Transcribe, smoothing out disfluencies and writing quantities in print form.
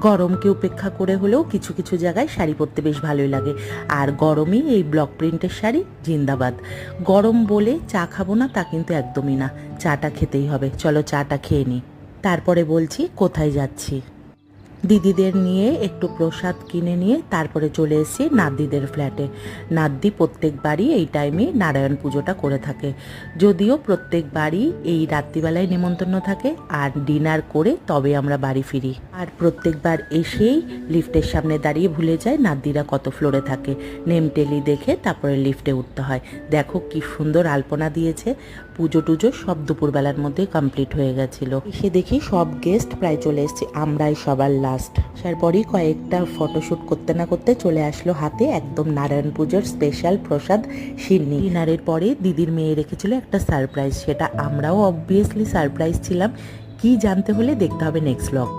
গরমকে উপেক্ষা করে হলেও কিছু কিছু জায়গায় শাড়ি পরতে বেশ ভালোই লাগে। আর গরমেই এই ব্লক প্রিন্টের শাড়ি জিন্দাবাদ। গরম বলে চা খাবো না তা কিন্তু একদমই না, চাটা খেতেই হবে। চলো চাটা খেয়ে নিই, তারপরে বলছি কোথায় যাচ্ছি। দিদিদের নিয়ে একটু প্রসাদ কিনে নিয়ে তারপরে চলে এসেছি নাতদিদের ফ্ল্যাটে। নাতদি প্রত্যেকবারই এই টাইমে নারায়ণ পুজোটা করে থাকে, যদিও প্রত্যেকবারই এই রাত্রিবেলায় নেমন্তন্ন থাকে আর ডিনার করে তবে আমরা বাড়ি ফিরি। আর প্রত্যেকবার এসেই লিফটের সামনে দাঁড়িয়ে ভুলে যায় নাতদিরা কত ফ্লোরে থাকে। নেমটেলি দেখে তারপরে লিফটে উঠতে হয়। দেখো কি সুন্দর আলপনা দিয়েছে। পুজো টুজো সব দুপুরবেলার মধ্যে কমপ্লিট হয়ে গেছিলো। এসে দেখি সব গেস্ট প্রায় চলে এসছে, আমরাই সবার লাস্ট। তারপরই কয়েকটা ফটোশ্যুট করতে না করতে চলে আসলো হাতে একদম নারায়ণ পুজোর স্পেশাল প্রসাদ সিন্নি। ডিনারের পরে দিদির মেয়ে রেখেছিল একটা সারপ্রাইজ, সেটা আমরাও অবভিয়াসলি সারপ্রাইজ ছিলাম। কি জানতে হলে দেখতে হবে নেক্সট ব্লগ।